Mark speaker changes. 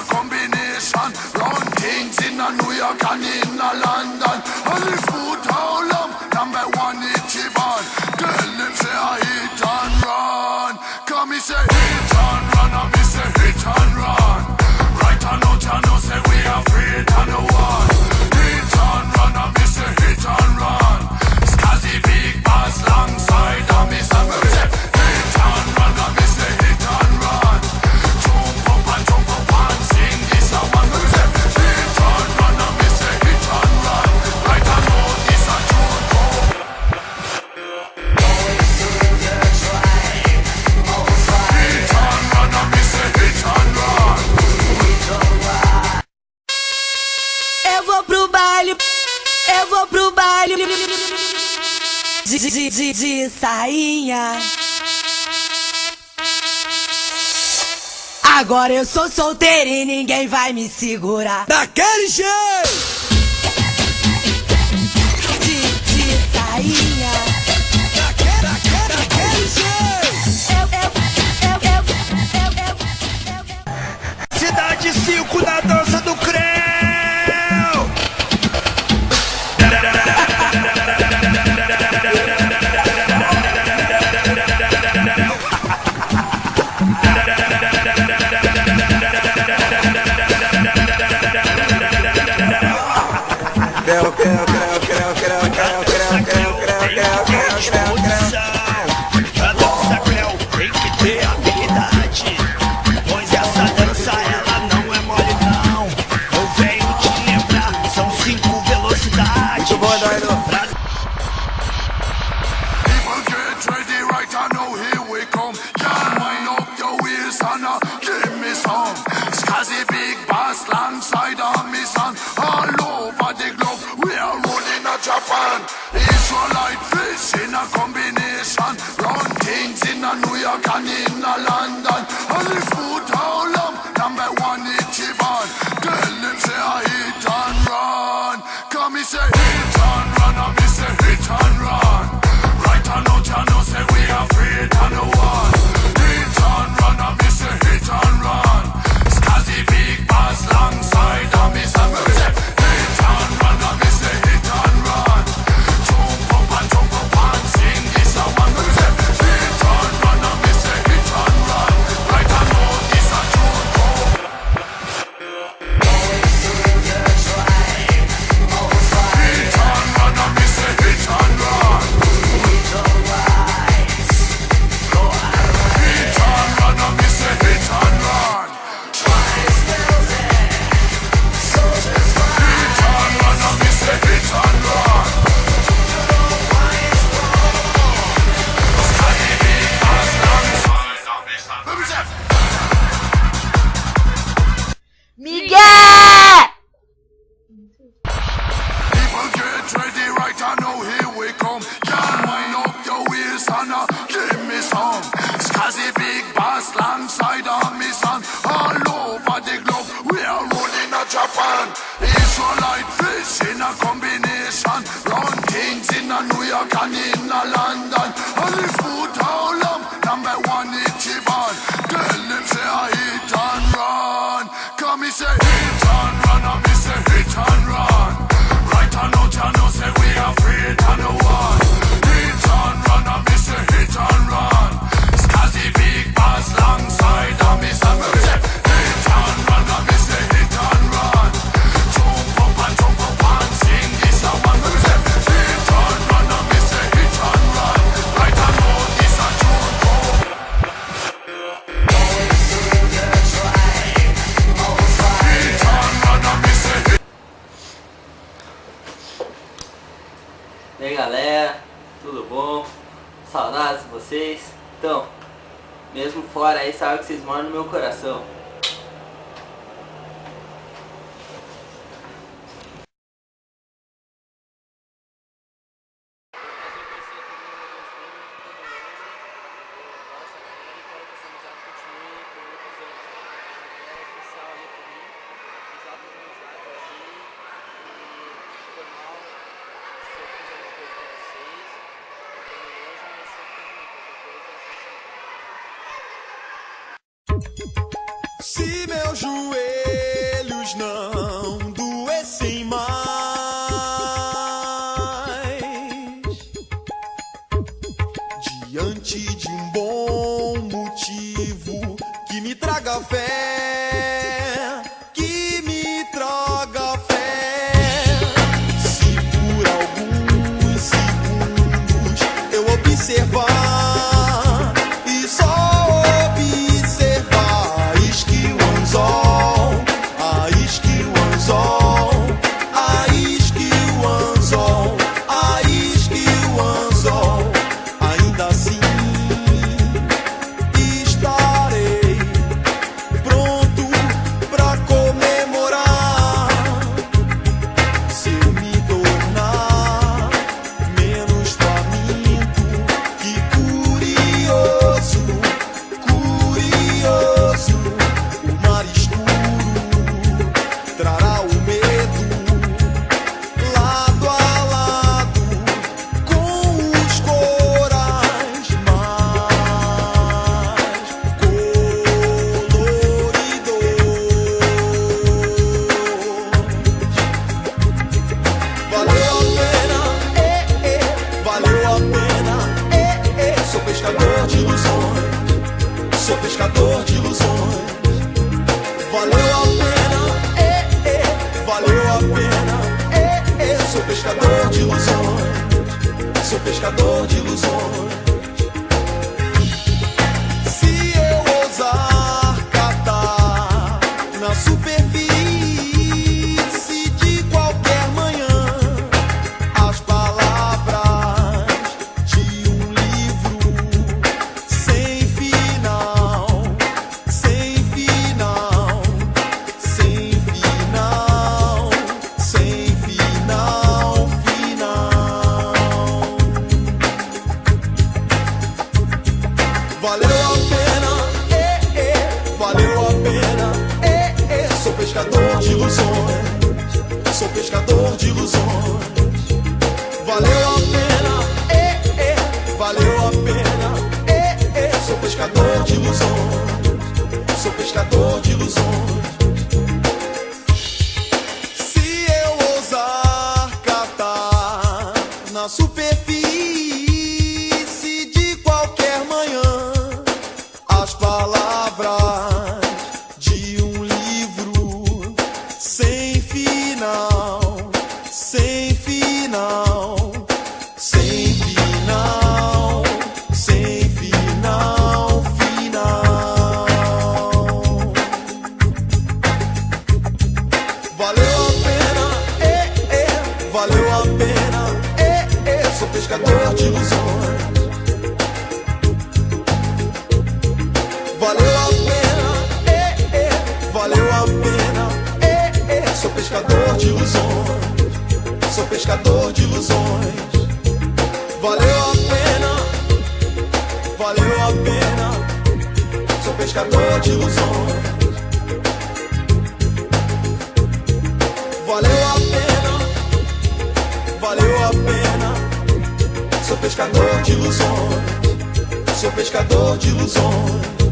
Speaker 1: combination. Run things in a New York and in a London. Only food how long? Number one Ichiban. Tell them say I hit and run. Come me say hit and run, and me say hit and run. Right and out you know say we afraid and no one. Hit and run, and me say hit and run. Scuzzy big bass long side and me say hit and run, and me say hit and run. Jump up and sing this a one. Me say hit and run, and me say hit and run. Right and out this a jump up. Hit and run, and me say hit and run.
Speaker 2: Eu vou pro baile, eu vou pro baile de sainha. Agora eu sou solteira e ninguém vai me segurar.
Speaker 3: Daquele jeito!
Speaker 2: De sainha.
Speaker 3: Daquele jeito! Cidade 5 na dança do creu!
Speaker 4: A dança creu tem que ter habilidade, pois essa dança ela não é mole não. Eu venho te lembrar, são 5 velocidades.
Speaker 3: Muito bom, Eduardo.
Speaker 1: People get ready right I know here we come. Can't wind up your wheels and give me some. Scuzzy big bass alongside of me son. All over the globe we are running a Japan. Israelite fish in a combination. Run things in a New York and in a London. Only food how long? Number one Ichiban. Tell them say I hit and run. Come me say hit and run, and me say hit and run. Right and out you know say we afraid and no one. Hit and run, and me say hit and run. Scuzzy big bass long side and me say hit and run, and me say hit and run. Jump up and sing this a one. Me say hit and run, and me say hit and run. Right and out this a jump up. Hit and run, and me say hit and run. Hit and run, and me say hit and run. Hit and run, and me say hit and run. Scuzzy big bass long side of me son. Let me say.
Speaker 2: Miguel!
Speaker 1: People get ready right I know here we come. Can't wind up your wheels and give me some. Scuzzy big bass alongside of me son. All over the globe we are running a Japan. Israelite fish in a combination. Run things in a New York and in a London. Only food how long? Number one Ichiban. Tell them say I hit and run. Come me say hit and run, and me say hit and run. Right and out you know say we afraid and no one. Hit and run, and me say hit and run. Scuzzy big bass long side and me say hit and run, and me say hit and run. Jump up and sing this a one. Me say hit and run, and me say hit and run. Right and out this a jump up. Hit and run, and me say hit.
Speaker 5: E aí galera, tudo bom? Saudades de vocês? Então, mesmo fora aí, sabe que vocês moram no meu coração.
Speaker 3: Se meu joelho
Speaker 6: medos não doessem mais. Diante de um bom motivo que me traga fé, que me traga fé. Se por alguns segundos eu observar e só observar, isque o anzol, a isque o anzol, a isque o anzol, a isque o anzol, ainda assim estarei pronto pra comemorar. Se eu me tornar menos faminto que curioso, curioso, o mar escuro trará o medo lado a lado com os corais mais coloridos. Valeu a pena, valeu a pena, sou pescador de ilusões, sou pescador de ilusões. Valeu a pena, valeu a pena, sou pescador de ilusões, sou pescador de ilusões. Se eu ousar catar na superfície de qualquer manhã as palavras de um livro sem final, sem final, sem final, sem final, final. Valeu a pena, valeu a pena, sou pescador de ilusões, sou pescador de ilusões. Valeu a pena, valeu a pena, sou pescador de ilusões, sou pescador de ilusões. Se eu ousar catar na superfície de qualquer manhã as palavras de um livro sem final, sem final, sem final, sem final, final. Valeu a pena, valeu a pena, sou pescador de ilusões. Valeu a pena, valeu a pena, sou pescador de ilusões, sou pescador de ilusões. Valeu a pena, valeu a pena, sou pescador de ilusões. Valeu a pena, valeu a pena, sou pescador de ilusões, sou pescador de ilusões.